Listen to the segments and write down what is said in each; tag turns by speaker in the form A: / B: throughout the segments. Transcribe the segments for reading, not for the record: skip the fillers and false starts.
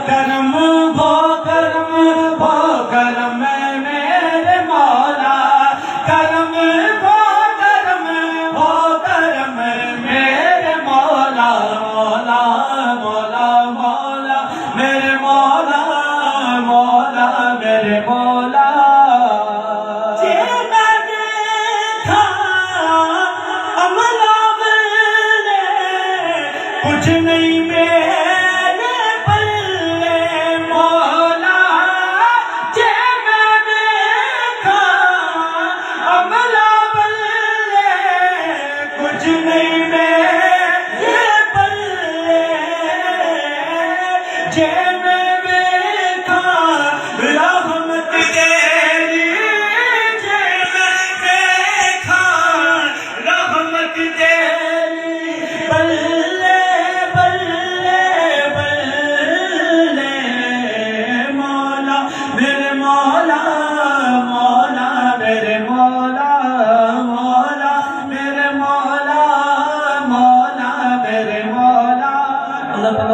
A: کرم ہو کرم ہو کرم میرے مولا کرم ہو کرم ہو کرم میرے مولا مولا مولا مولا میرے مولا مولا میرے مولا کچھ نہیں میرے پلے مولا جے میں دیکھا عملہ بلے کچھ نہیں میرے پلے جے میں دیکھا رحمت تیری جے میں دیکھا رحمت تیری بلے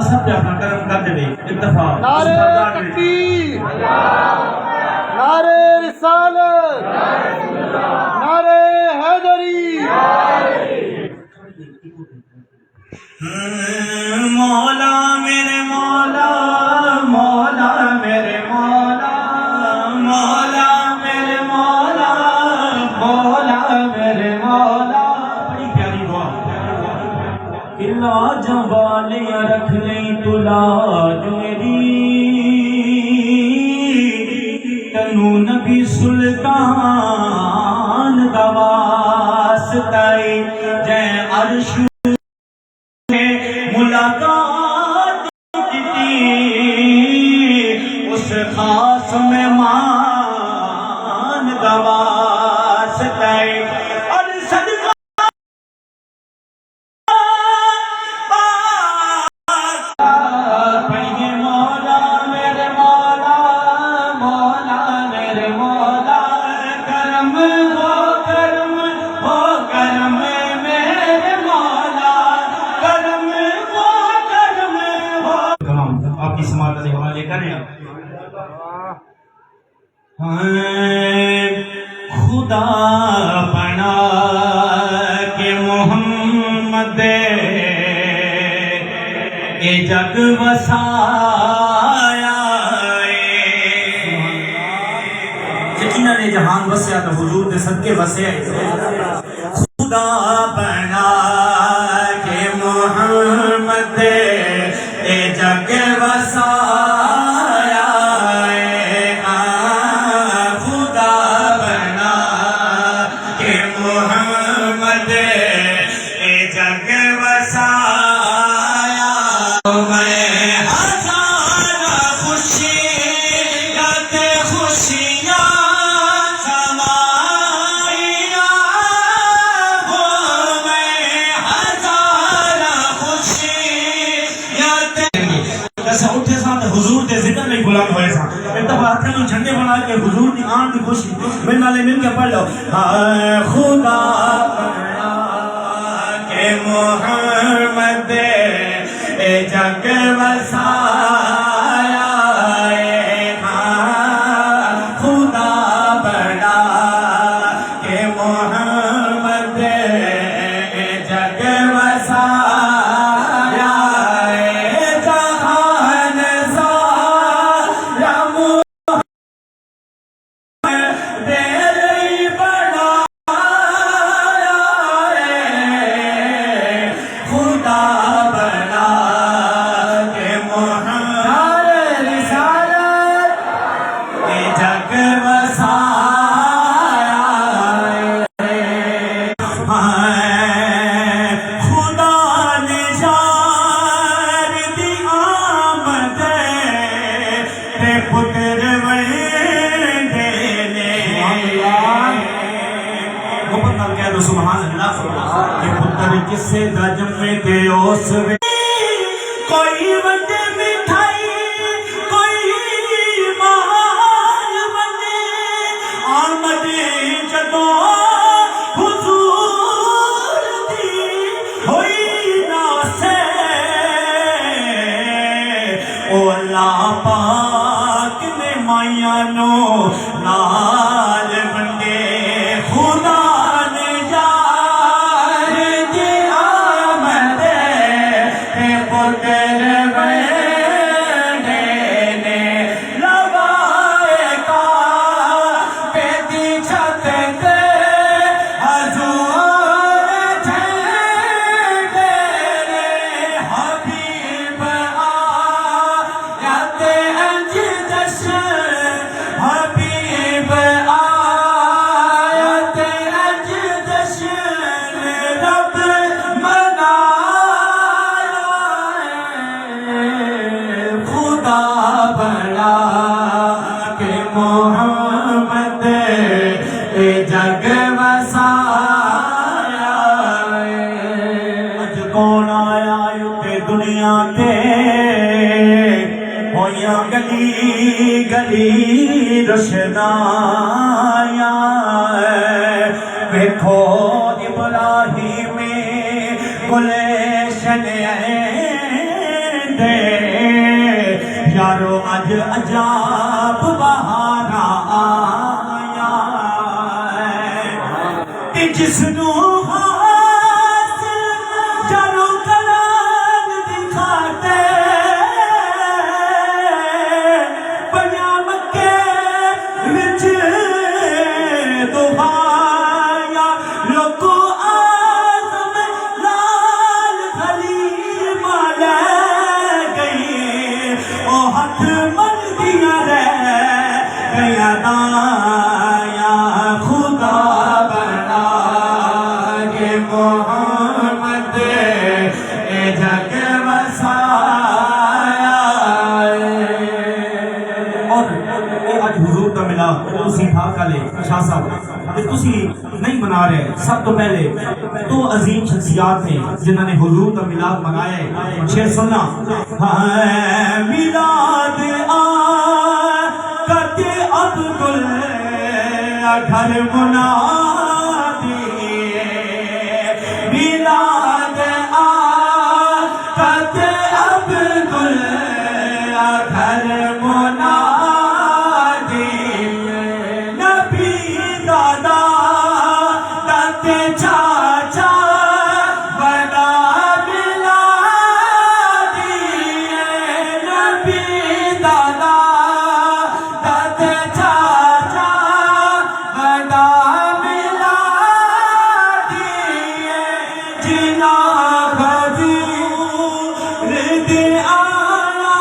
A: سب پہ اپنا کرم کر دے ایک دفعہ
B: نعرہ تکبیر، نعرہ رسالت، نعرہ حیدری،
A: مولا میرے مولا مولا میرے مولا مولا میرے مولا مولا میرے مولا بڑی پیاری دعا لاج والیاں رکھ لیں تو لاج میری تنو نبی سلطان دا واسطہ جے عرش ملاقات کی اس خاص مہمان دا واسطہ اور صدقہ آپ کی سماعت علیہ حوالے کریں خدا بنا کہ محمد اے جگ وسایا یقیناً نے جہان وسیا تو حضور دے صدقے وسیا خدا بنا کہ محمد اے جگ وسایا خدا بنا کہ محمد اے جگ وسایا میں ہزار خوشیاں خوشیاں سمائیاں میں ہزار خوشیاں ایسا اٹھے ساتھ حضور دے ذکر میں بلند ہوئے ساتھ ایک دفعہ ہاتھ میں جھنڈے بنا کے حضور دی آن دی خوشی میرے نالے مل کے پڑھ لو خدا بنا کہ محمد اے جگ وسایا خدا بنا کہ محمد اے جگ وسایا سبحان اللہ کہ پتر کس سے دا جمع تے اس کوئی وڈے مٹھائی کوئی مال بنے آمد جدو حضور دی ہوئی ناسے او اللہ پاک نے مائیاں نو نال بندے خدا نے یار دی آمد پتر بندے نے لگائے کا پیتی چھت تے حضور جھنڈے نے حبیب آیت انج جشن حبیب آیت انج جشن رب منایا خدا بڑا کہ محمد جگ وسایا اج کون آیا تے دنیا تے ہویاں گلی گلی روشنایا ویکھو ابراہیم گلشن دے یارو اج عجاب بہار آیا تے جس نو حاصل جارو کلام دکھاتے بنیا مکے وچ دعایا لوکو آزم لال حلیم لے گئی او ہاتھ مل دیا رہ گیا دایا خدا بنا کہ محمد جگ وسایا اور اج حضور دا ملا تسی تھا کلے شاہ صاحب کہ تسی نہیں منا رہے سب تو پہلے دو عظیم شخصیات ہیں جنہوں نے حضور کا میلاد منایا ہے شعر سننا میلاد آقت عبدال گھر منادی میلاد آقت عبدال گھر منادی نبی دادا داتے چاچا بڑا میلادی نبی دادا داتے چاچا بڑا میلادی جنا حضور دے آیا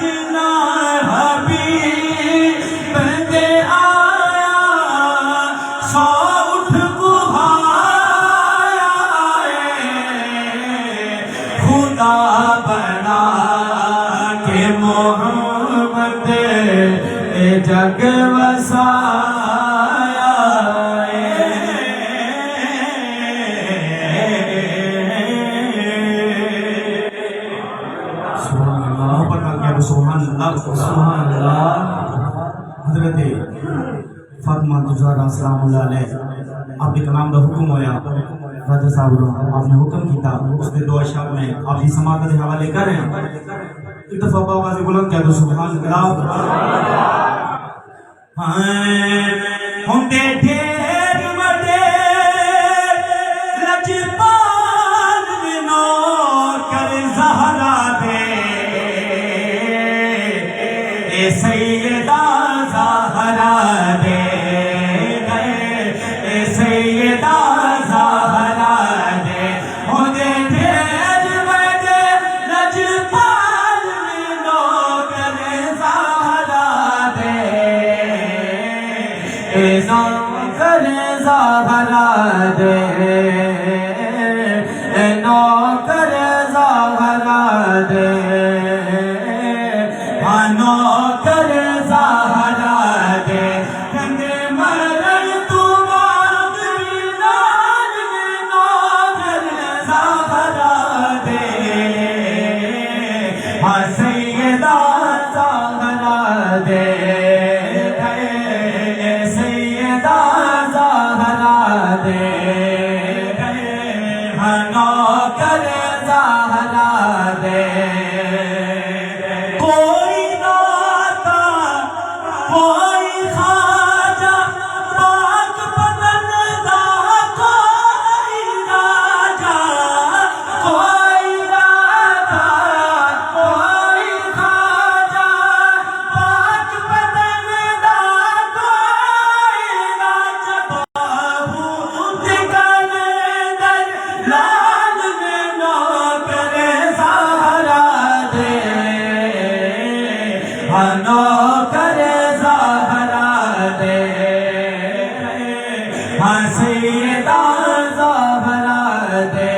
A: جنا حبیب دے آیا سو اٹھ بہایا خدا بنا کہ محمد جگ وسایا سبحان اللہ پتہ کیا سبحان اللہ سبحان اللہ حضرت فاطمہ زہرا سلام اللہ علیہ آپ کے کلام کا حکم ہویا راجہ صاحب آپ نے حکم کیتا اس نے دو اشعار میں آپ کی سماعت کے حوالے کر رہے ہیں ایک دفعہ آواز بلند کہہ دو سبحان اللہ ہوندے ڈھیر بڑے لجپال بنو کر زہرا دے اے سیدہ زہرا دے اے سیدہ زہرا دے ہوندے ڈھیر بڑے لجپال بنو کر زہرا دے اے نوکر زہرا دے اے نوکر زہرا دے ہاں نوکر زہرا دے کندے مرن تو باغ بلال نوکر زہرا دے ہاں سیدہ زہرا دے سیدہ زہرا دے نوکر زہرا دے نوکر زہرا دے سیدہ زہرا دے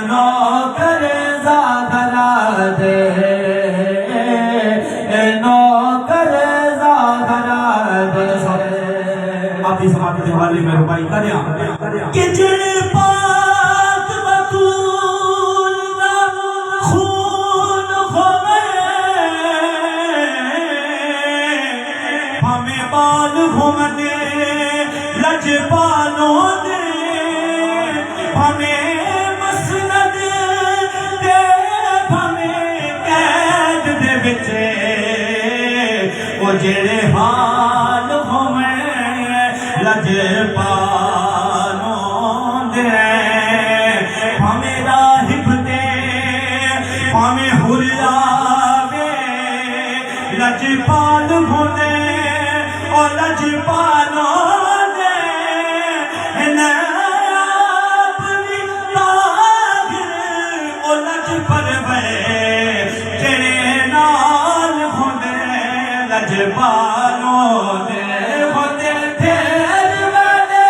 A: نوکر زہرا دے نوکر زہرا دے آپ اس حوالے کے حوالے میں ربائی کریا کہ جن پاک بطول دا خون ہوئے ہمیں بال گھومنے لج بالوں دے ہمیں مسند دے ہمیں قید دے بچے وہ جڑے حال ہوئے لج بالوں دے ہمیں راہب دے ہمیں حریابے لج بال ہونے اور لج بالوں دے اپنی تاغر اور لج پر بے جڑے نال ہونے لج بالوں دے ہوتے تھیر والے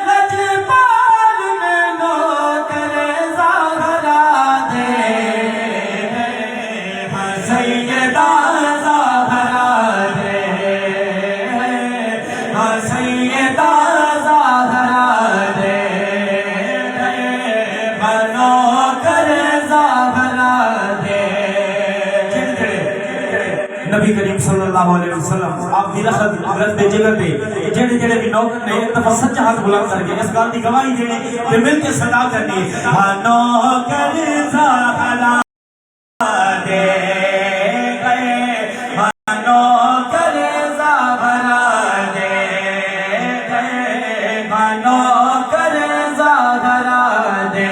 A: لج بال میں نوکر زہرا دے سیدہ زہرا دے سیدہ زہرا دے نوکر زہرا دے نبی کریم صلی اللہ علیہ وسلم آپ دی رخت دے جگہ پہ جڑے جڑے بھی نوکر نے ایک دفعہ سچا ہاتھ بلند کر کے اس گل دی گواہی دینی تے مل کے صدا کرنی نوکر زہرا دے نوکر زہرا دے نوکر زہرا دے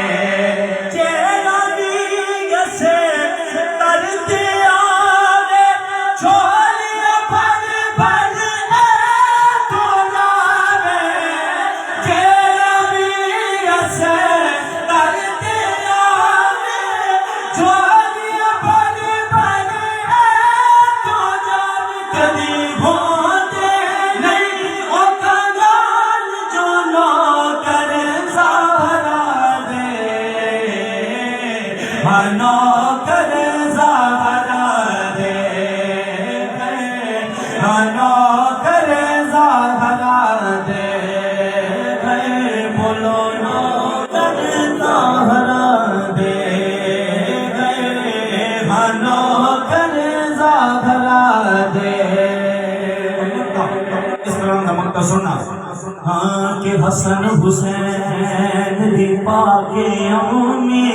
A: چہرہ دیگ سے ترتے آوے چھوڑیا بھر بھر تو جاوے چہرہ دیگ سے ترتے آوے چھوڑیا بھر بھر تو جاوے کبھی بھوتے نہیں او کنال جو نوکر زہرا دے نوکر زہرا دے نوکر زہرا دے بولو نوکر زہرا دے نوکر زہرا دے اس طرح کا مقطع سننا ہاں کہ حسن حسین دی پاکے امی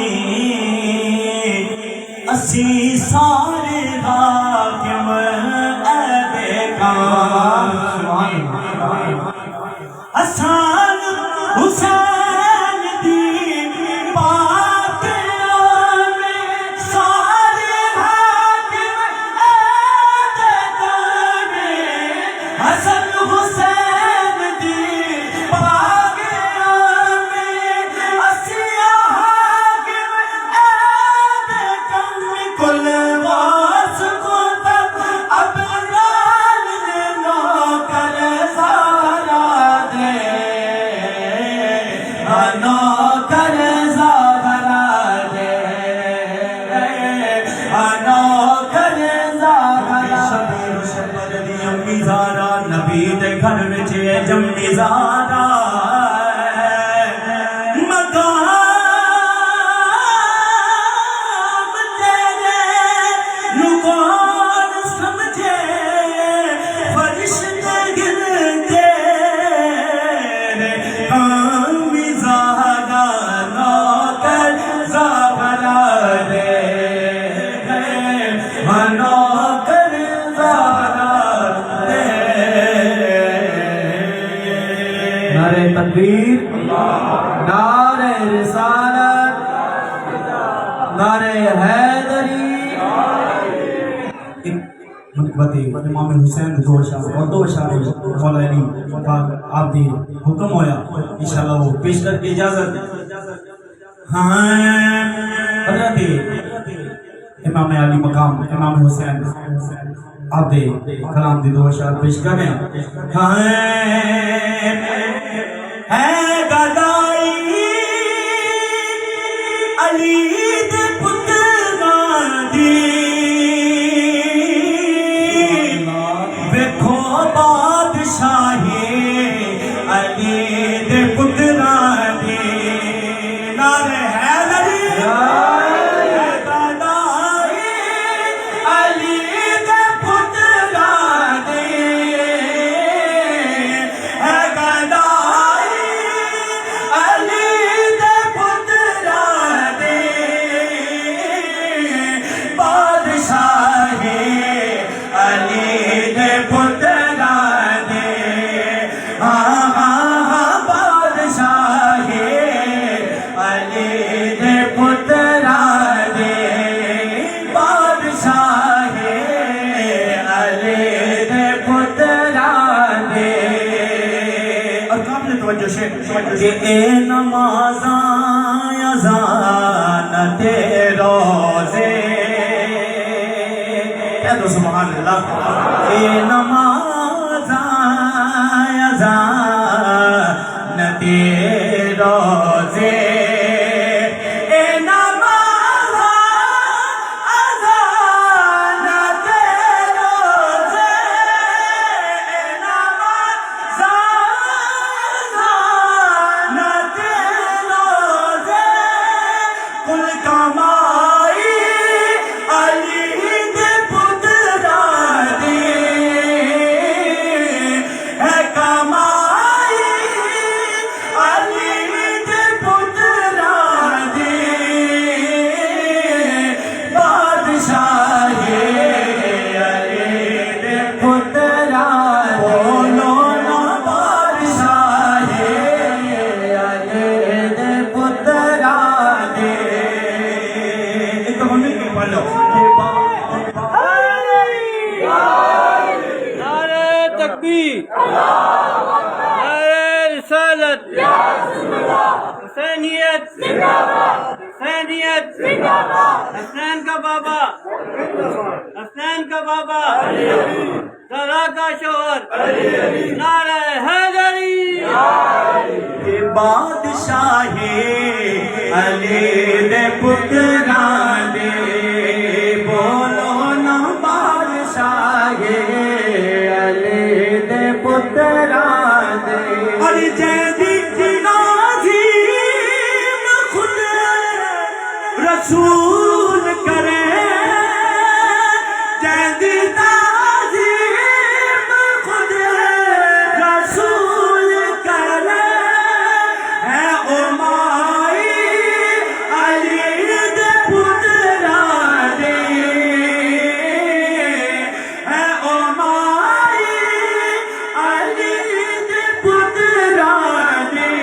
A: اسی سارے حاکم عہد کام حسن حسین دی پاکے امی سارے حاکم عہد کام حسن حسین دی پاکے امی اسی حاکم عہد کام کل واس کو تب ابرار نے نوکر زہرا دے نوکر زہرا دے نوکر زہرا دے امی زہرا نبی دے گھر وچ جمی زہرا مقام تیرے نو کون سمجھے فرشتے گرتے امی زہرا نوکر زہرا دے نوکر زہرا دے نعرہ تکبیر نعرہ رسالت نعرہ حیدری منقبتی امام حسین دو اشعار اور دو اشعار مولا علی آپ دی حکم ہویا انشاءاللہ وہ پیش کر کے اجازت ہاں حضرت امام علی مقام امام حسین آپ دے کلام دی دو اشعار پیش کرنے ہیں ہے گدائی علی دے پتراں دی ویکھو بادشاہی علی دے پتراں دی نعرہ حیدری گدائی علی دے پتراں دی ہے گدائی علی دے پتراں دی بادشاہی علی دے پتراں دی بادشاہی علی دے پتراں دی بادشاہی علی دے پتراں دی اور قابل توجہ سے کہ اے نمازاں اذان تے روزے کہہ دو سبحان اللہ اے نمازاں اذان تے روزے اے نمازاں اذان تے روزے اے نمازاں اذان تے روزے کل کمائی علی دے پتراں دی ہے کمائی علی دے پتراں دی بادشاہی علی دے پتراں بولو نا بادشاہی علی دے پتراں دی ایک ممی کے پڑھ لو
B: نعرہ تکبیر نعرہ رسالت حسینیت حسینیت حسین کا بابا حسین کا بابا زہرا کا شوہر نعرہ حیدری
A: بادشاہی علی دے پتراں دی بولو نا بادشاہی علی دے پتراں دی علی جیدی نازیم خود رسول کرے جیدی تعظیم خود رسول کرے ہے امائی علی دے پتراں دی ہے امائی علی دے پتراں دی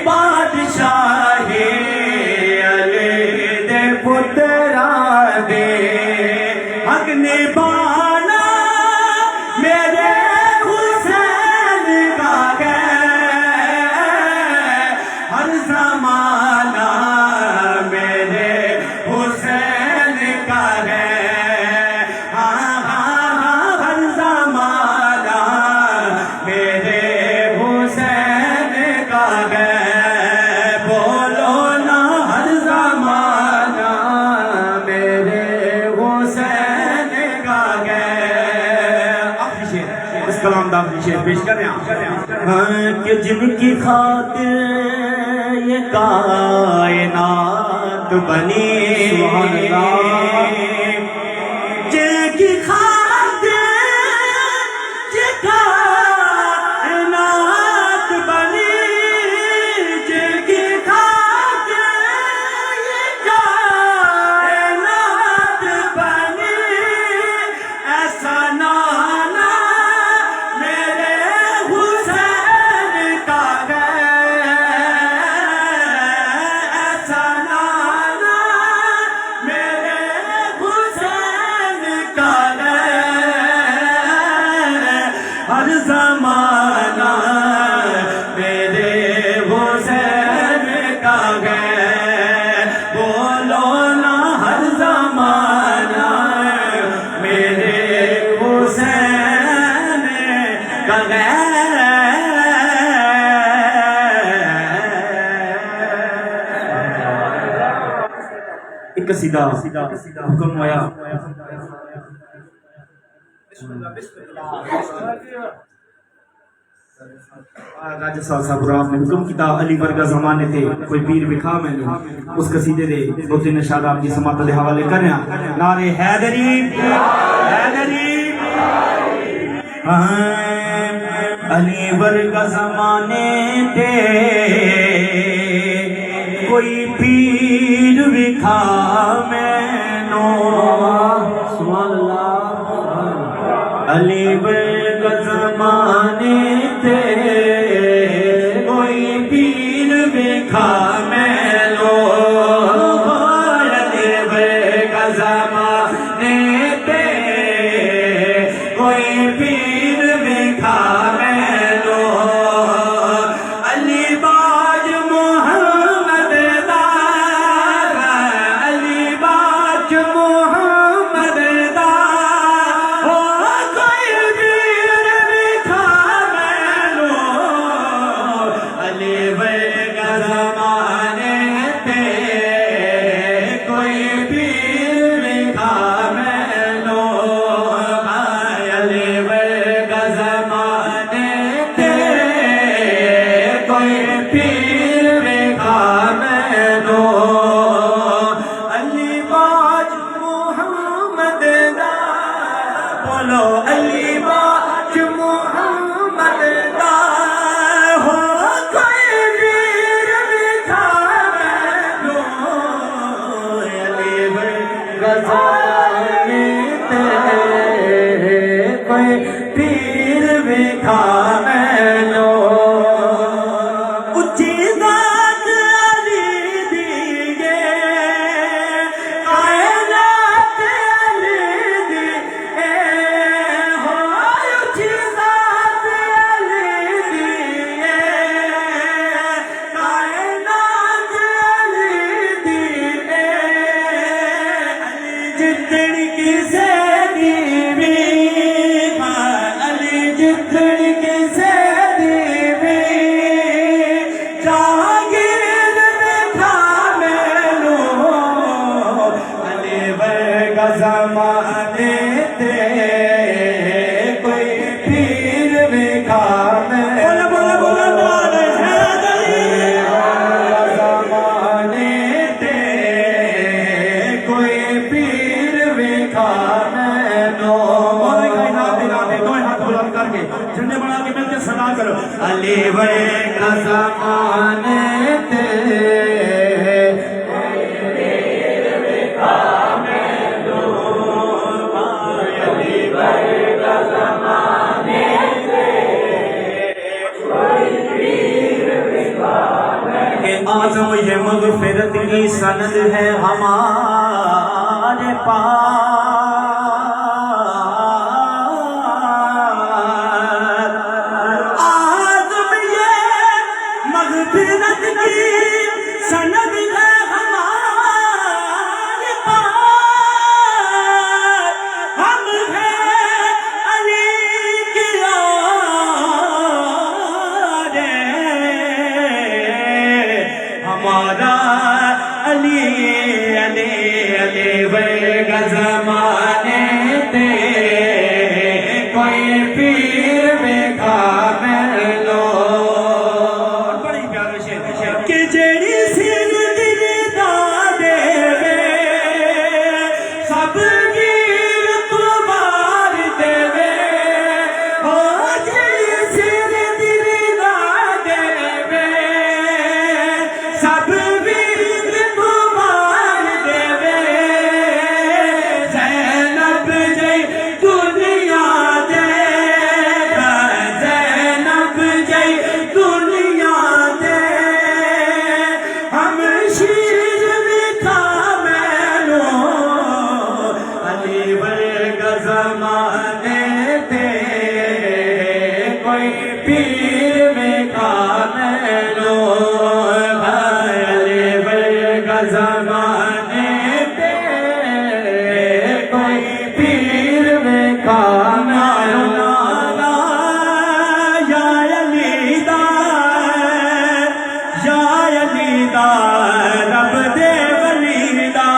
A: بادشاہی علی دے پتراں دی حق نبھانا میرے حسین کا ہے ہر زمانہ میرے حسین کا ہے ہر زمانہ میرے حسین کا ہے بولو نا ہر زمانہ میرے حسین کا ہے آخری شعر اس کلام دا آخری شعر پیش کریں کہ جن کی خاطر یہ کائنات بنی سبحان اللہ جن کی خاطر یہ کائنات بنی جن کی خاطر یہ کائنات بنی ایسا نانا میرے حسین کا ہے ایسا نانا میرے حسین ایک قصیدہ حکم ہوا راجہ صاحب نے حکم کیتا علی ورگا زمانے تے کوئی پیر وکھا میں نے اس قصیدے دے دو تین اشعار آپ کی سماعت دے حوالے کریا نعرے حیدری حیدری علی ورگا زمانے تے کوئی پیر وکھا میں نو سبحان اللہ علی ورگا زمانے تے کوئی پیر وکھا میں نو علی ورگا زمانے تے کوئی پیر وکھا میں نو علی باج محمد دا علی باج محمد دا ہو کوئی پیر وکھا میں نو علی ورگا زمانے تے کوئی پیر وکھا میں نو علی ورگا زمانے تے کوئی پیر وکھا میں نو علی باج محمد دا بولو علی باج محمد دا ہو کوئی پیر وکھا میں نو علی ورگا زمانے تے کوئی پیر وکھا میں نو اچھی ذات علی دیگے کائنات علی دیگے ہو اچھی ذات علی دیگے کائنات علی دیگے علی جتن کسے دیوی علی جتن کسے دیوی جاگیر دکھا میں نو علی ورگا زمانے تے کوئی پیر وکھا میں زمانے تے کوئی پیر وکھا میں نو جھنڈے بنا کے مل کے صدا کرو علی ورگا زمانے تے علی ورگا زمانے تے کہ اعظم یہ مغفرت کی سند ہے ہمارے پاس اعظم یہ مغفرت کی سند ہے ہمارے پاس ہم ہیں علی کی یارے ہمارا علی علی علی ورگا زمانے تے کوئی پیر وکھا میں نو بڑی پیارا شعر کہ جیڑی سر دل دا دے وے سب گیر تو بار دے وے ہو جیڑی سر دل دا دے وے سب گیر تو بار دے وے زینب جی دنیا دے زینب جی دنیا دے ہم شیر وکھا میں نو علی ورگا زمانے تے کوئی پیر وکھا میں نو علی ورگا زمانے تے کوئی پیر وکھا میں نو یا علی دا یا علی دا رب دے ولی دا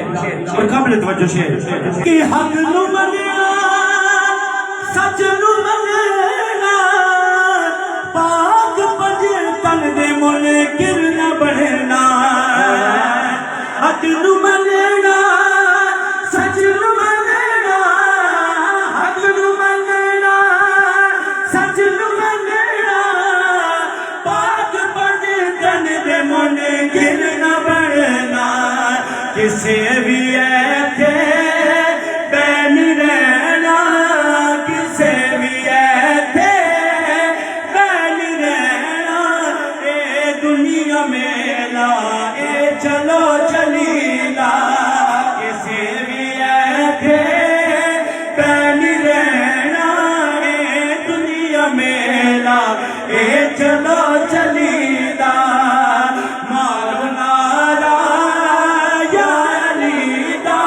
A: اور قابل توجہ شعر کہ حق نو منیا سچ نو مننا پاک پجے تن دے منکر نہ بننا حق نو مننا سچ نو مننا حق نو مننا سچ نو مننا پاک پجے تن دے منکر نہ بننا کسے بھی ایتھے بین رہنا کسے بھی ایتھے بین رہنا اے دنیا میں لا اے چلو چلیلا کسے بھی ایتھے بین رہنا اے دنیا میں لا اے چلو چلیلا مارو نارا یا علی دا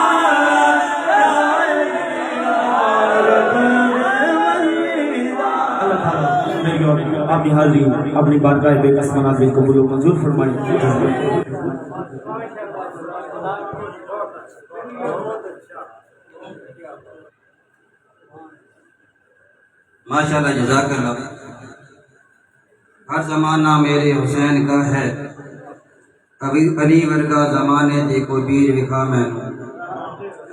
A: اللہ تعالیٰ میری اور آپ کی حاضری اپنی بارگاہ بے قسم منازل قبول و منظور فرمائیں
C: ماشاءاللہ جزاک اللہ ہر زمانہ میرے حسین کا ہے ابھی علی ورگا زمانے تے کوئی پیر وکھا میں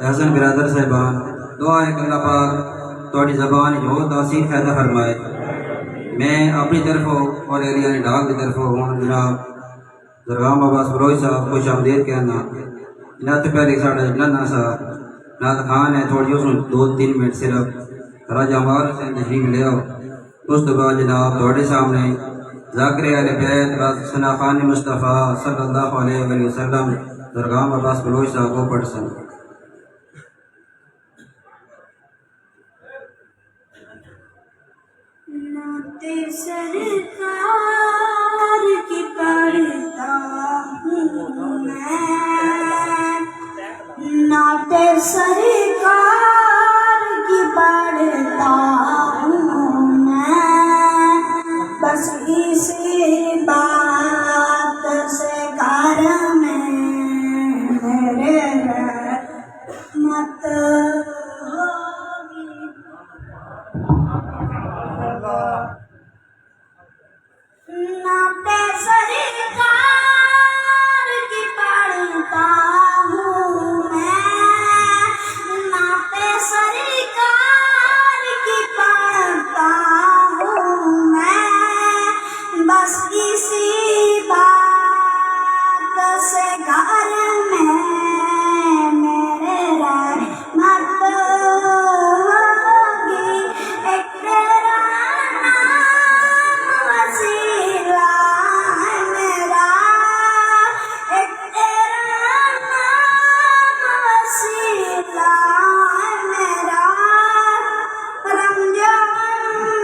C: حسن برادر صاحبان دعا ہے کہ اللہ پاک تھوڑی زبان جو تاثیر پیدا فرمائے میں اپنی طرفوں اور ایریا نے ڈاک کی طرفوں ہوں جناب درغام عباس بلوچ صاحب خوش آمدید کہنا جناب تو پہلے ساڑھا جننا صاحب ناد خان ہے تھوڑی اس 2-3 منٹ صرف راجہ عمار حسین تشریف لے آؤ اس تو بعد جناب تھوڑے سامنے ذاکر اہل بیت ثنا خان مصطفیٰ صلی اللہ علیہ وسلم درغام عباس بلوچ صاحب کو پڑھ سن
D: نعت سرکار کی پڑھتا ہوں میں نعت سرکار کی پڑھتا ہوں میں بس اسی بات سے گھر میں میرے رحمت ہوگی نعت سرکار کی پڑھتا ہوں میں نعت سرکار کی پڑھتا ہوں میں بس اسی بات سے گھر میں میرے رحمت ہوگی ایک تیرا نام وسیلہ ہے میرا ایک تیرا نام وسیلہ ہے میرا رمضان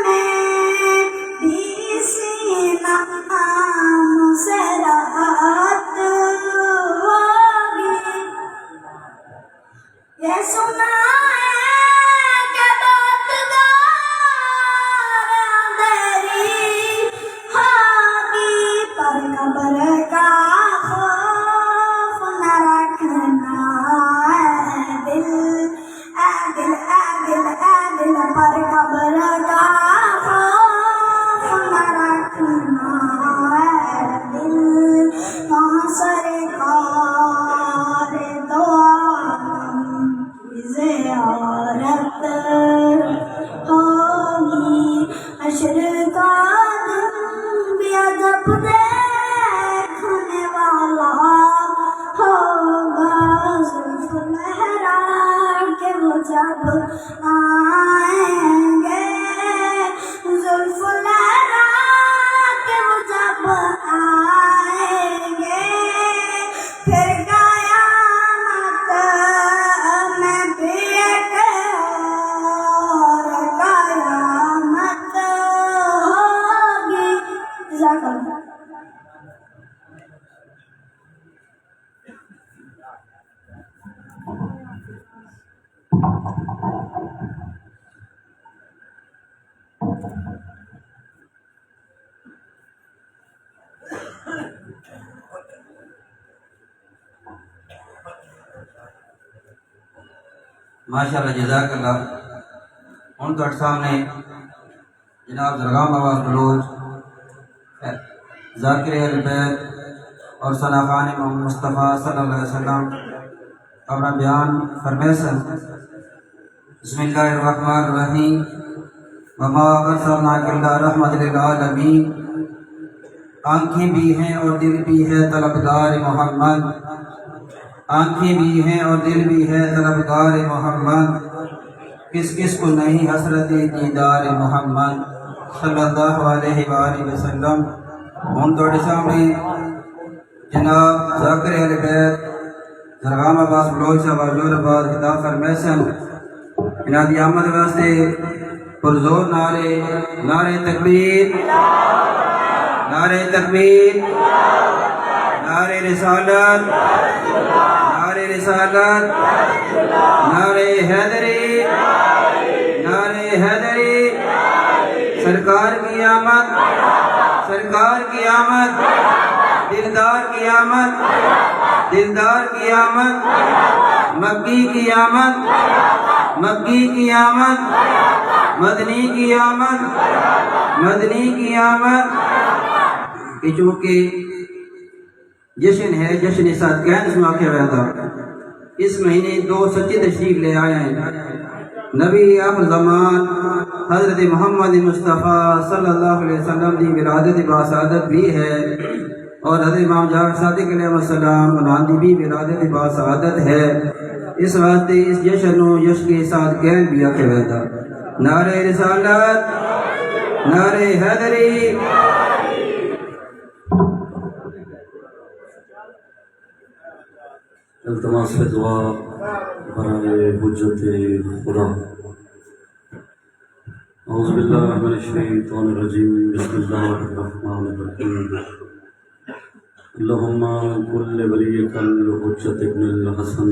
D: میں بھی سینہ سے راحت ہوگی یہ سنا ہے کہ بات اندھیری ہوگی پر قبر کا خوف نہ رکھنا اے دل پر قبر کا خوف نہ رکھنا اے دل وہاں سرکار دو عالم کی زیارت ہوگی حشر کا دن بھی عجب دیکھنے والا ہوگا زلف لہرا کے وہ جب آئیں گے زلف لہرا کے وہ جب آئیں گے پھر قیامت میں بھی ایک اور قیامت ہوگی جزاک اللہ
C: ماشاءاللہ جزاک اللہ. ہن تہاڈے سامنے جناب درگاہ نواز بلوچ ذاکر اہل بیت اور ثنا خان محمد مصطفیٰ صلی اللہ علیہ وسلم اپنا بیان فرمائے سن. بسم اللہ الرحمن الرحیم. وما ارسلناک الا رحمۃ للعالمین. آنکھیں بھی ہیں اور دل بھی ہے طلبگار محمد. آنکھیں بھی ہیں اور دل بھی ہے طلبگار محمد. کس کس کو نہیں حسرت دیدار محمد صلی اللہ علیہ وآلہ وسلم. ہن تہاڈے سامنے جناب ذاکر اہل بیت درگاہ عباس بلوچ صاحب حضور آباد خطاب فرمائے سن. انہاں دی آمد واسطے پرزور نعرے تکبیر، نعرے تکبیر، نعرے رسالت، نعرے رسالت، نعرے حیدری، نعرے حیدری. سرکار کی آمد، سرکار کی آمد، دلدار کی آمد، دلدار کی آمد، مکی کی آمد، مکی کی آمد، مدنی کی آمد، مدنی کی آمد. کہ چونکہ جشن ہے، جشن صادقین اس میں آخر رہتا. اس مہینے 2 سچے تشریف لے آئے ہیں. نبی آخر زمان حضرت محمد مصطفیٰ صلی اللہ علیہ وسلم کی ولادت باسعادت بھی ہے، اور حضرت امام جعفر صادق علیہ السلام انہاں دی بھی ولادت باسعادت ہے. اس واسطے اس جشن و جشن کے صادقین بھی آخر رہتا. نعرہ رسالت، نعرہ حیدری.
E: التماس ہے دعا برائے حجت خدا. اعوذ باللہ من الشیطان الرجیم. بسم اللہ الرحمن الرحیم. اللہم کل ولیک الحجت ابن الحسن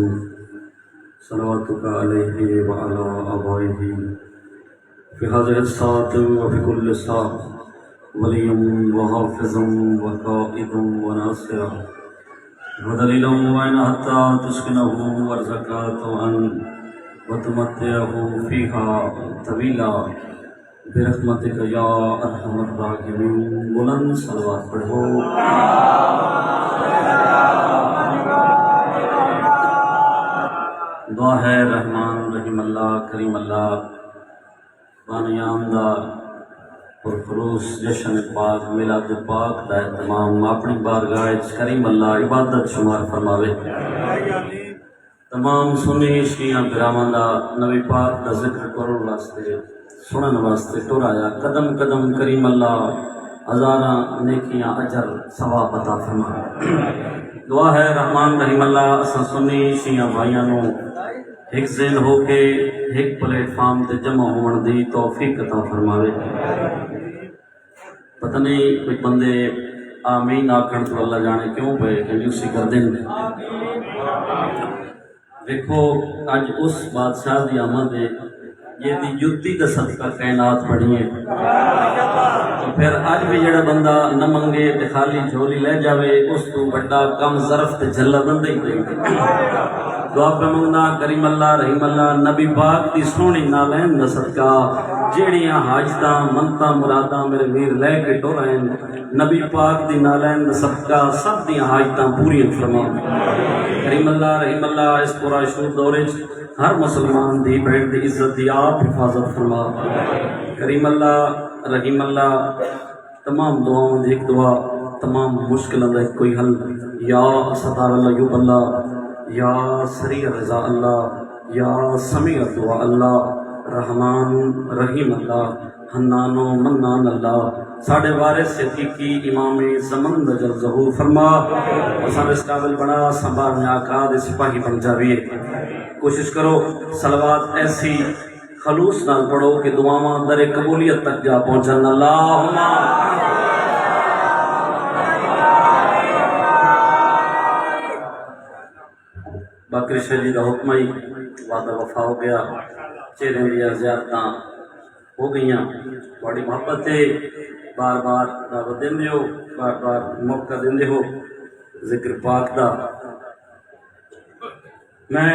E: صلواتک علیہ وعلی آبائہ فی هذه الساعة وفی کل ساعة ولیا وحافظا وقائدا وناصرا ودلیلا وعینا حتی تسکنہ ورزقا وتمتعہ فیہا طویلا برحمتک یا ارحم الراحمین. بلند صلوات پڑھو. دعا ہے رحمان رحیم اللہ کریم اللہ بانی آمدہ اور خلوص جشن پاک میلاد پاک دا تمام اپنی بارگاہ کریم اللہ عبادت شمار فرماوے. تمام سنی شیعہ براواں دا نبی پاک دا ذکر کرن واسطے سنن واسطے ٹر آیا. قدم قدم کریم اللہ ہزاراں نیکیاں اجر ثواب عطا فرمائے. دعا ہے رحمان رحیم اللہ اساں سنی شیعہ بھائیاں نو ایک ذہن ہو کے ایک پلیٹ فارم تے جمع ہون دی توفیق عطا فرماوے. پتہ نہیں کوئی بندے آمین آکھن تو اللہ جانے کیوں پہ کنجوسی کر دیں. دیکھو اج اس بادشاہ دی آمد ہے یہ دی جتی دا صدقہ کائنات پڑھی ہے. تو پھر اج بھی جڑا بندہ نہ منگے تے خالی جھولی لے جاوے اس تو بڑا کم ظرف تے جھلا بندہ ہی نہیں. دعا پہ منگنا کریم اللہ رحیم اللہ نبی پاک دی سونی نالین دا صدقہ جیڑیاں حاجتاں منتاں مراداں میرے میر لے کے ٹور ہیں نبی پاک دی نالین دا صدقہ سب دیاں حاجتاں پوری فرما. کریم اللہ رحیم اللہ اس پورا شور دورے ہر مسلمان دی بہن دی عزت دی آپ حفاظت فرما. کریم اللہ رحیم اللہ تمام دعاؤں دی ایک دعا تمام مشکلوں دا ایک کوئی حل. یا ستار اللہ یوب اللہ، یا سریع رضا اللہ، یا سمیع دعا اللہ، رحمان رحیم اللہ، حنان و منان اللہ. ساڑھے وارث صدیقی امام زمن جل ظہور فرما اور ساڑھے اس قابل بڑا سنبار میں آقاد سپاہی بن جاویے. کوشش کرو صلوات ایسی خلوص نال پڑھو کہ دعاواں در قبولیت تک جا پہنچن. اللہم باقر شہری کا حکم ہی وعدہ وفا ہو گیا. چہرے دیا زیارتاں ہو گئیاں. بڑی محبت ہے بار بار دعوت دے ہو، بار بار موقع دے ہو ذکر پاک دا. میں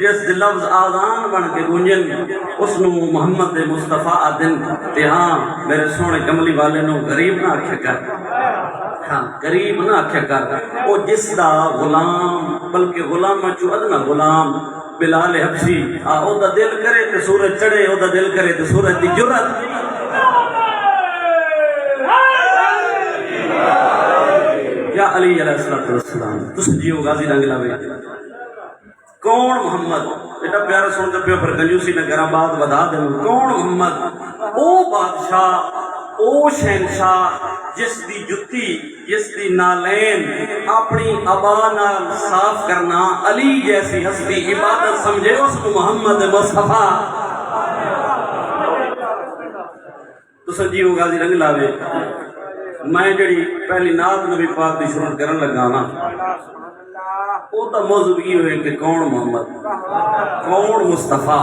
E: جس دے لفظ آذان بن کے گونجن اس نو محمد مصطفیٰ آدن تے ہاں میرے سونے کملی والے نو غریب نہ آکھیا کر، ہاں غریب نہ آکھیا کر، او جس دا غلام بلکہ غلام چو ادنا غلام بلال حبشی او دا دل کرے تے سورج چڑھے، او دا دل کرے تے سورج دی جرت یا علی علیہ السلام تس جیو غازی رنگ لاوے کون محمد بیٹا پیارا سن کے پیو پر کنجوسی نہ کرا بات بتا دیں کون محمد او بادشاہ او شہنشاہ جس دی جتی جس دی نالین اپنی ابا نال صاف کرنا علی جیسی ہستی عبادت سمجھے اس کو محمد مصطفیٰ تو سجیو غازی رنگ لاوے میں جڑی پہلی نعت نبی پاک دی شروع کرن لگا نا وہ تو موضوع یہ ہوئے کہ کون محمد کون مصطفیٰ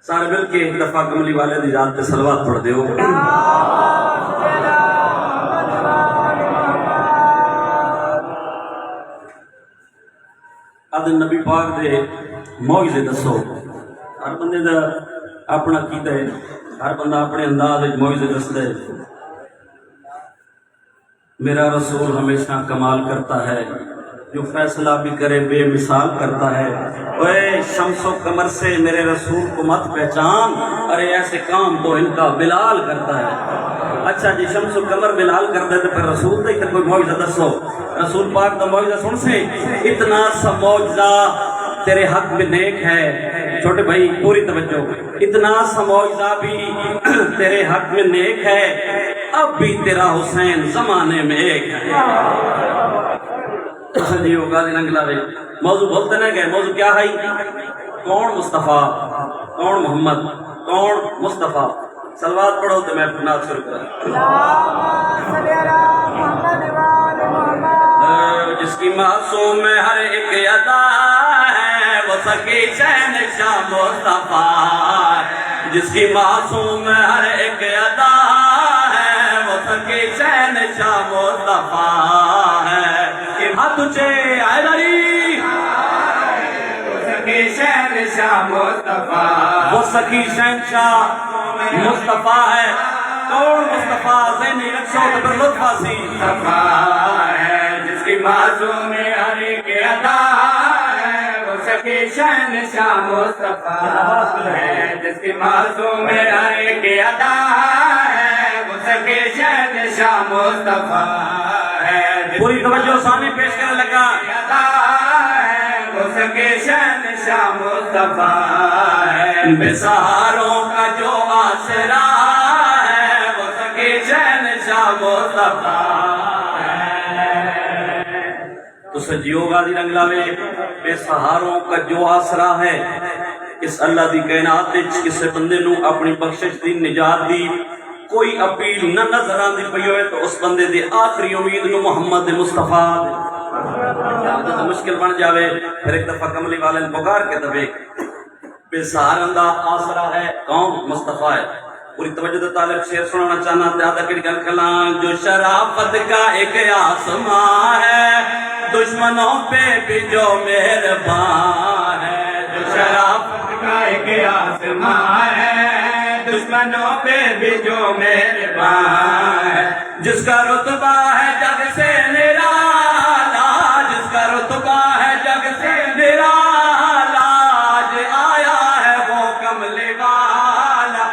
E: سارے مل کے ایک دفعہ کملی والے دی ذات پہ صلوات پڑھ دیو آدھے نبی پاک دے معجزے دسو ہر بندے دا اپنا کیتا ہے ہر بندہ اپنے انداز معجزے دستا ہے میرا رسول ہمیشہ کمال کرتا ہے جو فیصلہ بھی کرے بے مثال کرتا ہے اے شمس و قمر سے میرے رسول کو مت پہچان ارے ایسے کام تو ان کا بلال کرتا ہے اچھا جی شمس و قمر بلال کرتا ہے تو پھر رسول تو کوئی معجزہ دسو رسول پاک کا معجزہ سن سے اتنا سا معجزہ تیرے حق میں نیک ہے چھوٹے بھائی پوری توجہ اتنا سا معجزہ بھی تیرے حق میں نیک ہے اب بھی تیرا حسین زمانے میں ایک ہے جی وہ غازی رنگ لاوے موضوع بولتے نہ گئے موضوع کیا ہے کون مصطفیٰ کون محمد کون مصطفیٰ صلوات پڑھو تو میں نعت شروع کروں جس کی معصوم میں ہر ایک ادا ہے وہ سکی شہن شاہ مصطفیٰ جس کی معصوم میں ہر ایک ادا ہے وہ سکی شہن شاہ مصطفیٰ ہے ہاتھ اونچے آئے داری وہ سکی شہن شاہ مصطفیٰ وہ سکی شہن شاہ مصطفیٰ ہے کون مصطفیٰ ذہنی رکھو تو پر لطفہ سی مصطفیٰ ہے جس کی معصوم میں ہر ایک ادا ہے وہ سکی شہن شاہ مصطفیٰ ہے جس کی معصوم میں ہر ایک ادا ہے وہ سکی شہن شاہ مصطفیٰ ہے پوری توجہ سامنے پیش کرنے لگا ادا ہے وہ سکی شہن شاہ مصطفیٰ ہے بے سہاروں کا جو آسرا ہے وہ سکی شہن شاہ مصطفیٰ تو سجیو غازی رنگ لاوے بے سہاروں کا جو آسرا ہے اس اللہ دی کائنات وچ کسے بندے نو اپنی بخشش دی نجات دی کوئی اپیل نہ نظر آندی پئی ہوئے تو اس بندے دی آخری امید نو محمد مصطفیٰ تو مشکل بن جاوے پھر ایک دفعہ کملی والے نے پکار کے دبے بے سہاروں دا آسرا ہے کون مصطفیٰ ہے پوری توجہ طالب شعر سنانا چاہنا تیادہ کڑی گل کلان جو شرافت کا ایک آسمان ہے دشمنوں پہ بھی جو مہربان ہے جو شرافت کا ایک آسمان ہے دشمنوں پہ بھی جو مہربان ہے جس کا رتبہ ہے جگ سے نرالا جس کا رتبہ ہے جگ سے نرالا آج آیا ہے وہ کملی والا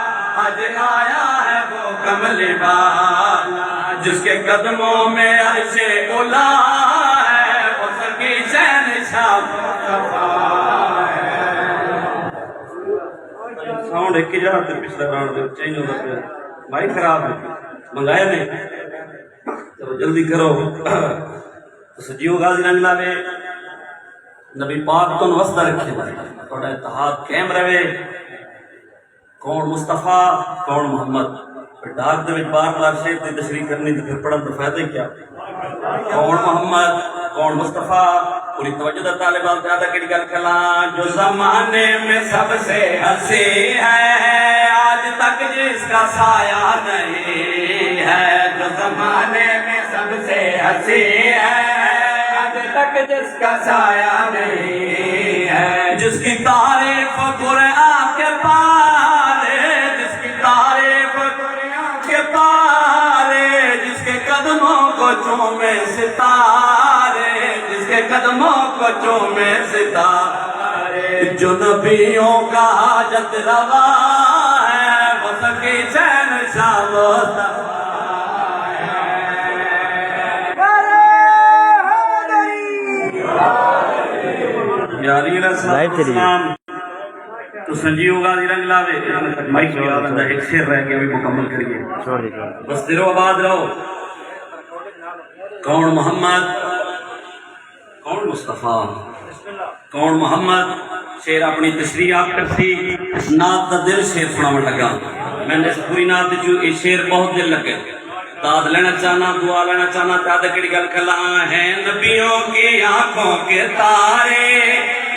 E: آج آیا ہے وہ کملی والا جس کے قدموں میں عرش اولا ہے وہ سکی شہن شاہ مصطفیٰ ساؤنڈ ایک ہی جہاں تک پچھلا راؤنڈ دے چینج ہوتا پہ بھائی خراب ہے منگائے نہیں چلو جلدی کرو تو سجیو غازی رنگ لاوے نبی پاک تو نوستہ رکھے تھوڑا اتحاد قائم رہے کون مصطفیٰ کون محمد پھر ڈاک دے بار بار شیخ دی تشریح کرنی تو پھر پڑھن تو فائدہ کیا کون محمد کون مصطفیٰ پوری توجہ طالبان زیادہ کی گل کھلان جو زمانے میں سب سے ہنسی ہے آج تک جس کا سایہ نہیں ہے جو زمانے میں سب سے ہنسی ہے آج تک جس کا سایہ نہیں ہے، جس کی تعریف قرآن کے پارے، جس کی تعریف قرآن کے پارے، جس کے قدموں کو چومے ستارے، جس کے قدموں کو چومے ستارے، جو نبیوں کا حاجت روا ہے، وہ سکی چین شاہ مصطفیٰ یاری رسول تو سنجیو غازی رنگ لاوے مائک میں آلندہ ایک شیر رہ گیا بھی مکمل کریے بس دلو آباد رہو کون محمد کون مصطفیٰ کون محمد شیر اپنی تشریح آپ کرسی نات دا دل شیر سناون لگا میں نے پوری نات جو اس شیر بہت دل لگے داد لینا چاہنا دعا لینا چاہنا داد کڑی گل کھلا ہے نبیوں کی آنکھوں کے تارے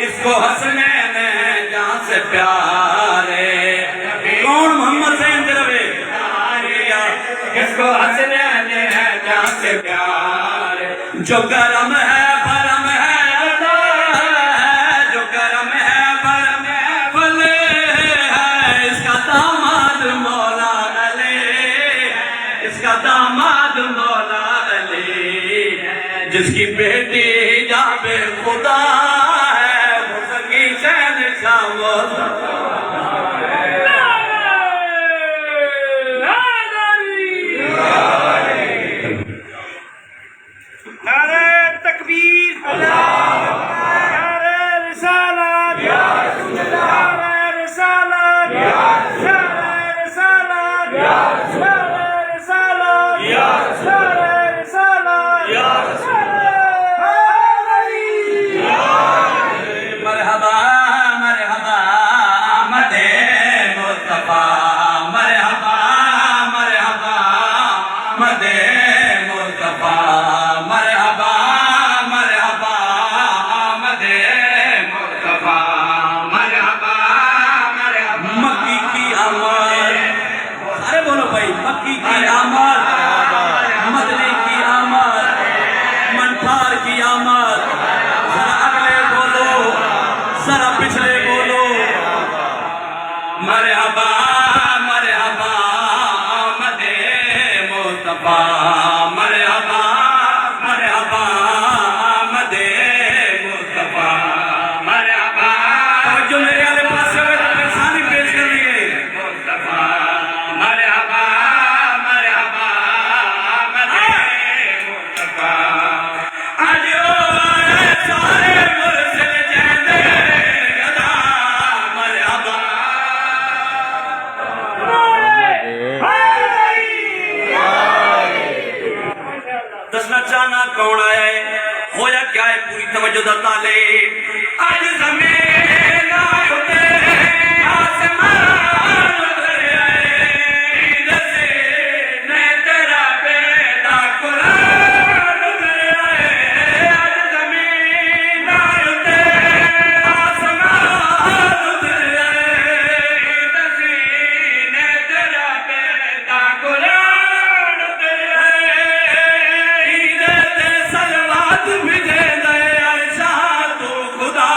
E: اس کو حسنین ہے جہاں سے پیارے کون محمد سے اندروے اس کو حسنین ہے جہاں سے پیارے جو گرم ہے برم ہے جو گرم ہے برم ہے بلے ہے اس کا داماد مولا اس کا داماد مولا علی جس کی بیٹی حجاب خدا ہے وہ سکی شہن شاہ مصطفیٰ نعرہ تکبیر نعرہ رسالت نعرہ رسالت نعرہ رسالت مرحبا مرحبا آمد مصطفیٰ مرحبا مرحبا آمد مصطفیٰ مرحبا مرحبا آمد مصطفیٰ مرحبا مرحبا مکی کی آمد سارے بولو بھائی مکی کی آمد مدنی کی آمد منٹھار کی آمد ذرا اگلے بولو ذرا پچھلے بولو مرحبا مرحبا آمد مصطفیٰ مرحبا مرحبا آمد مصطفیٰ مرحبا جو میرے والے پاس ہوئے تو پریشانی پیش کر لیے مصطفیٰ مرحبا مرحبا آمد مصطفیٰ آجو سارے مرسل جہنے گدا مرحبا دسنا چاہنا کون آیا ہے ہویا کیا ہے پوری توجہ دا تالے آج زمین آئے آسمان اترے آئے دسے میں تیرا پیدا قرآن اترے آئے آج زمین آئے آسمان اترے آئے دسے میں تیرا پیدا قرآن اترے آئے عیدت سلوات مجھے دے عرشا تو خدا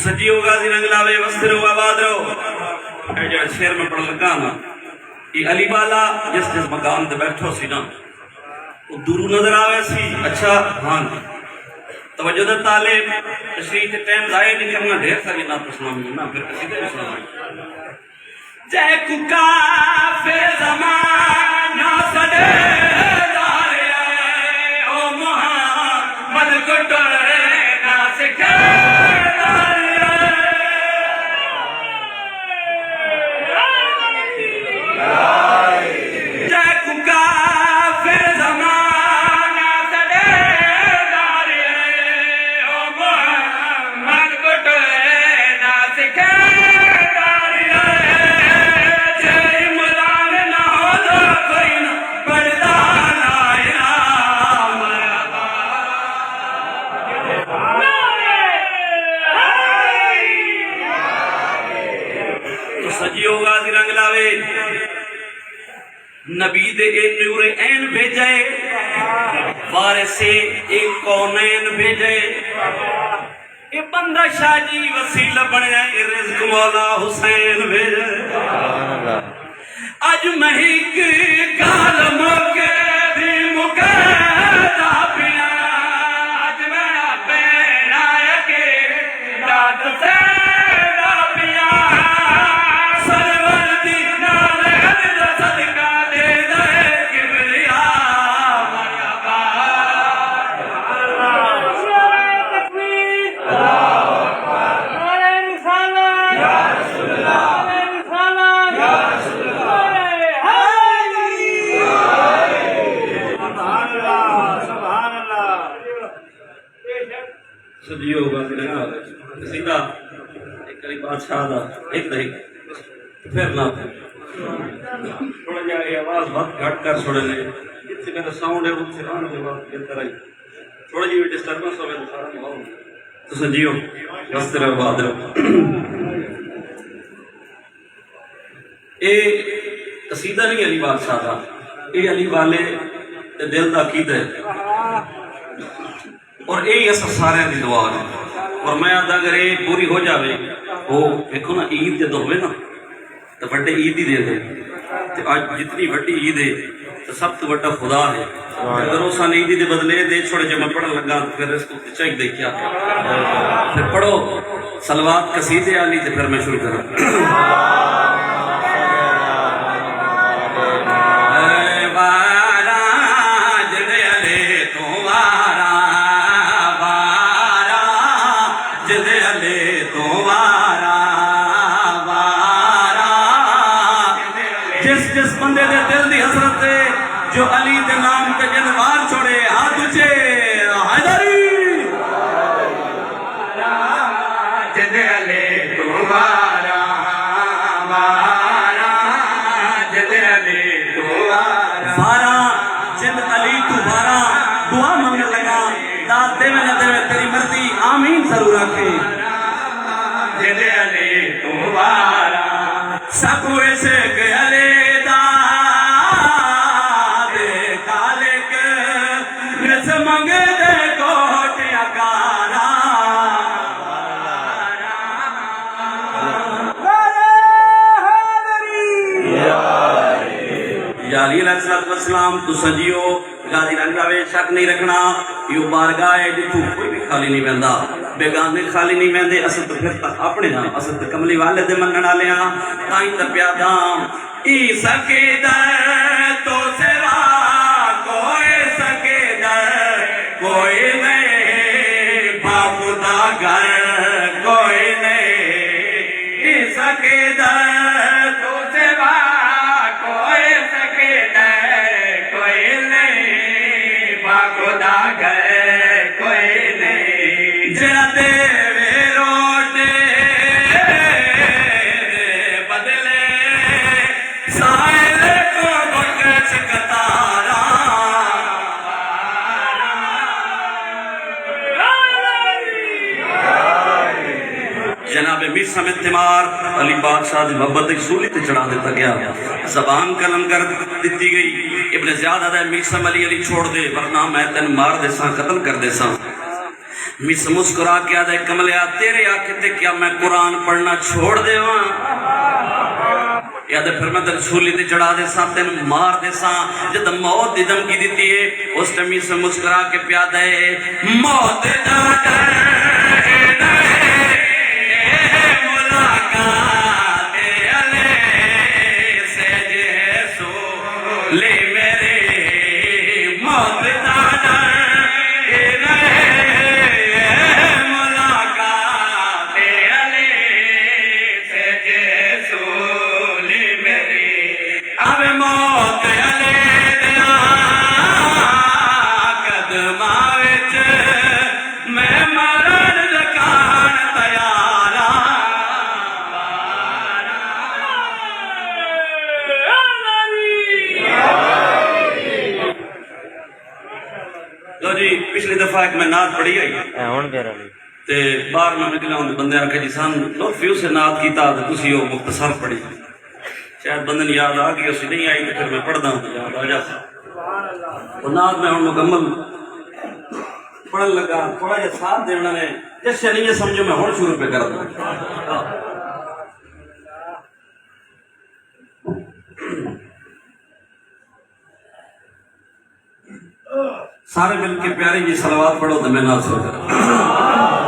E: سجی ہوگا زی رنگ لاوے وستر ہوا آباد رہو اے جو شیر میں پڑھ لگا نا یہ علی بالا جس جس مقام تے بیٹھو سی نا وہ دورو نظر آوے سی اچھا ہاں توجہ دا طالب تشریح تے ٹائم ضائع نہیں کرنا ڈھیر ساری نہ پسنا نا پھر کسی تے پسنا جے کو کافر زمانہ سڑے دارے آئے او محمد کو ڈرے نہ سکھے نبی دے اے نور عین بھیجے وارث ایک کونین بھیجے اے بندہ شاہ جی وسیلہ بنیا اے رزق مولا حسین بھیجے اج مہک کال موکے بھی مکیدہ پیا اج میں بینا کے داد سے دا پیا سرور دی نال حد صدقہ دے دے کبریا مرحبا
B: نعرہ تکبیر نعرہ رسالت یا رسول اللہ نعرہ رسالت یا رسول اللہ
E: سجیو ہوگا سیدھا ایک کری بادشاہ دا ایک پھر نہ تھوڑا جا یہ آواز بہت گھٹ کر چھوڑے لے جس سے میرا ساؤنڈ ہے ان سے آنے کے بعد گلتا رہی تھوڑا جی ڈسٹربنس ہو گیا سارا ماحول تو سجیو وسط رہو باد رہو اے قصیدہ نہیں علی بادشاہ دا اے علی والے دل دا عقیدہ ہے اور یہ اثر سارے دی دعا ہے اور میں آدھا اگر یہ پوری ہو جاوے وہ دیکھو نا عید جدو ہوئے نا تو بڑے عید ہی دے دے تو آج جتنی بڑی عید ہے تو سب تو بڑا خدا ہے اگر وہ سان عیدی دے بدلے دے چھوڑے جب میں پڑھن لگا تو پھر اس کو چیک دے کیا پھر پڑھو صلوات قصیدے آلی تو پھر میں شروع کروں جس بندے دے دل دی حسرت دے جو علی دے نام تے جنوار چھوڑے ہاتھ اچھے حیدری جد علی تمہارا وارا جد علی تمہارا وارا جد علی تمہارا دعا مانگنے لگا داد دے میں نہ دے میں تیری مرضی آمین ضرور آکھے جد علی تمہارا سب ایسے کہ علی علی علیہ السلام تو سجیو غازی رنگاوے شک نہیں رکھنا یہ بارگاہ ہے جتوں کوئی بھی خالی نہیں بہندا بیگانے خالی نہیں بہندے اصل تو پھر تک اپنے ہاں اصل تو کملی والے دے منن والے ہاں تائیں تے پیادا ای سکیدر تو سوا کوئی سکیدر کوئی نہیں باپ دا گھر کوئی نہیں ای سکیدر تو سوا کوئی سکیدر کوئی نہیں باپ دا گھر کوئی نہیں جڑا دے روٹے دے بدلے سائل کو بکچ کتارا جناب میر سمیت تیمار علی بادشاہ دی محبت ایک سولی تے چڑھا دیتا گیا زبان قلم کر دیتی گئی ابن زیاد آدھا میرسم علی چھوڑ دے ورنہ میں تین مار دے ساں قتل کر دے ساں میرسم مسکرا کے آدھا کملیا تیرے آکے تے کیا میں قرآن پڑھنا چھوڑ دے وہاں یاد پھر میں تین سولی تے چڑھا دے ساں تین مار دے ساں جد موت دی دھمکی دیتی ہے اس ٹائم میرسم مسکرا کے پیادہ ہے موت دا پچھلی دفعہ ایک میں نعت پڑھی آئی تے باہر میں نکلا ہوں بندے آکے جی سان لطفی اسے نعت کیتا تو تسی وہ مختصر پڑھی شاید بندن یاد آ گئی اسی نہیں آئی تو پھر میں پڑھتا ہوں یاد آ جاتا وہ نات میں ہوں مکمل پڑھن لگا تھوڑا جا ساتھ دینا نے جس سے نہیں سمجھو میں ہوں شروع پہ کر دوں سارے مل کے پیاری جی صلوات پڑھو تو میں نہ سو کر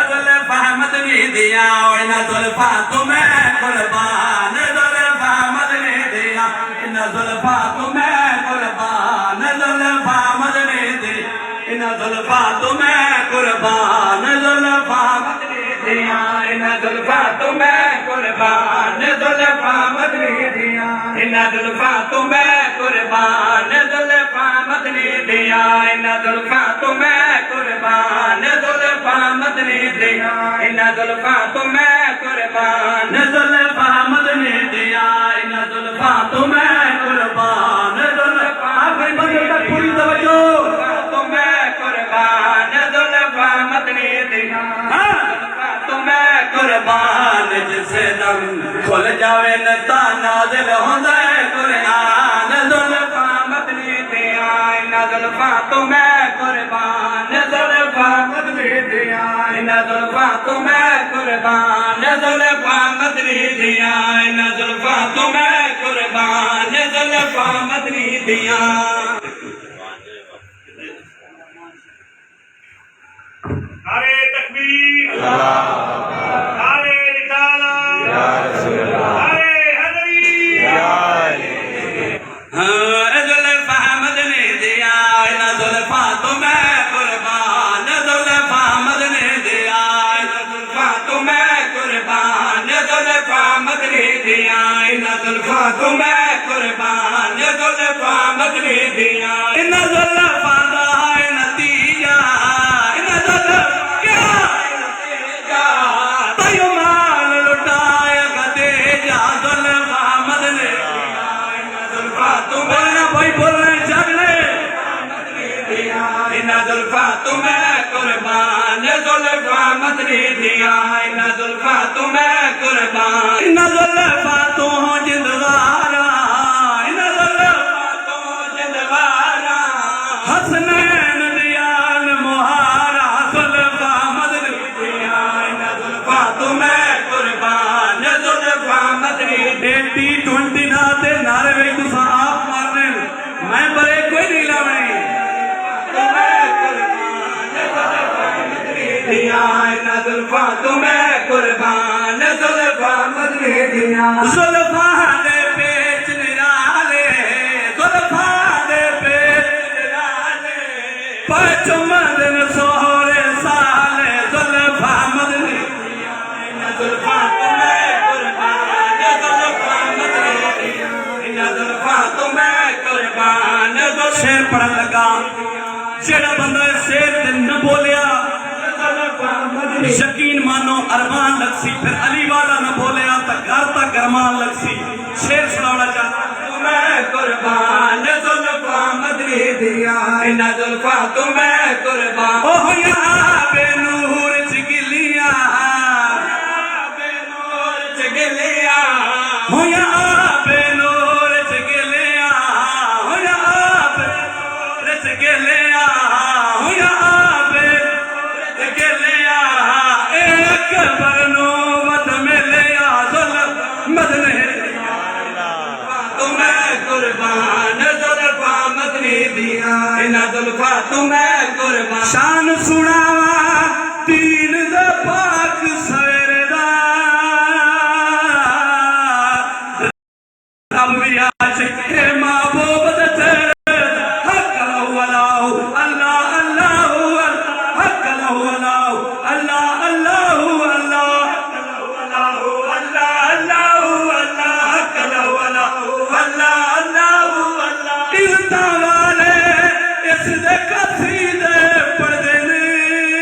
E: زلفا مدنی دیا ان زلفا تمہیں قربان زلفا مدنی دیا ان زلفا تمہیں قربان زلفا مدنی دیا ان زلفا تمہیں قربان زلفا مدنی دیا ان زلفا تمہیں قربان زلفا مدنی دیا ان زلفا تمہیں قربان زلفا مدنی دیا ان زلفا تمہیں قربان زلفا مدنی دیا ان زلفا تمہیں قربان زلفا مدنی دیا ان زلفا تمہیں قربان زلفا مدنی دیا پوری توجہ تمہیں قربان زلفا مدنی دیا تمہیں قربان جسے دم کھل جاوے نتا نازل ہوندہ ہے قرآن زلفا مدنی دیا ان زلفا تمہیں قربان زلفا مدنی دیا ان زلفا تمہیں قربان زلفا مدنی دیا ان زلفا تمہیں قربان زلفا مدنی دیا
B: نعرے تکبیر نعرے رسالت نعرے حیدری
E: زلفا مدنی دیا ان زلفا تمہیں قربان زلفا مدنی دیا ان زلفا تمہیں قربان زلفا مدنی دیا ان زلفا تمہیں قربان زلفا مدنی دیا ان زلفا دا نتیجہ ان زلفا مال لٹایا گدے جا زلفا مدنی بولنا بھائی بولنا جگلے ان زلفا تمہیں قربان زلفا مدنی دیا ان زلفا تمہیں قربان ان زلفا تو جندوارا ان زلفا تو جندوارا حسنین دیان مہارا زلفا مدنی دیا ان زلفا تمہیں قربان زلفا مدنی دیا T20 ناتے نعرے میں کسا آپ مارنے میں برے کوئی نہیں لاؤنے تمہیں قربان زلفا مدنی دیا ان زلفا تمہیں قربان زلفا مدنی دیا زلفا دے پیچ نرالے زلفا دے پیچ نرالے پچ مدن سہورے سالے زلفا مدنی دیا ان زلفا تمہیں قربان زلفا مدنی دیا ان زلفا تمہیں قربان شیر پڑھن لگا جیڑا بندہ شیر دن نہ بولیا یقین مانو ارمان لگ سی پھر علی والا نہ بولیا تا گھر تا گرمان لگ سی شیر سناونا چاہتا تمہیں قربان زلفا مدنی دیا ان زلفا تمہیں قربان اوہ یا بے نور چگلیا بے نور چگلیا ہو یا بے نور چگلیا ہو یا بے نور چگلیا ہو یا بے نور چگلیا ایک برنو مد ملیا ظلم مدنی تمہیں قربان زلفا مدنی دیا ان زلفا تمہیں قربان شان سناوا تین دا پاک سویر دا رب بھی آج کے محبوب دا تیرے حق اللہ اللہ اللہ حق اللہ اللہ اللہ اللہ اللہ اللہ اللہ حق اللہ اللہ اس دے قصیدے پڑھ دینے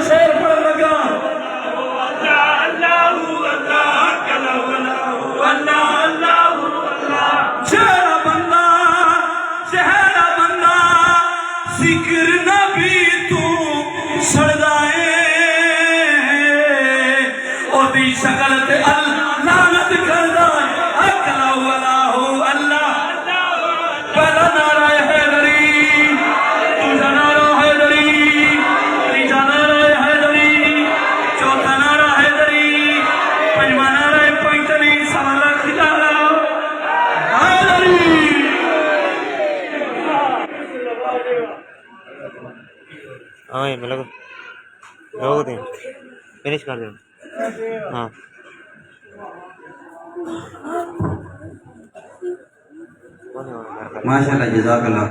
A: شیر پڑھ لگا شہرا بندہ ذکر نبی تو سڑدائے او دی شکل تے اللہ لعنت کردا اکلا ولا ہو اللہ پہلا نعرہ حیدری دوسرا نعرہ حیدری تیسرا نعرہ حیدری چوتھا نعرہ حیدری پنجواں نعرہ پیتری سوالہ خجالہ حیدری
F: ہاں میں لوگ دیں فنش کر دیں ہاں
C: ماشاء اللہ جزاک اللہ.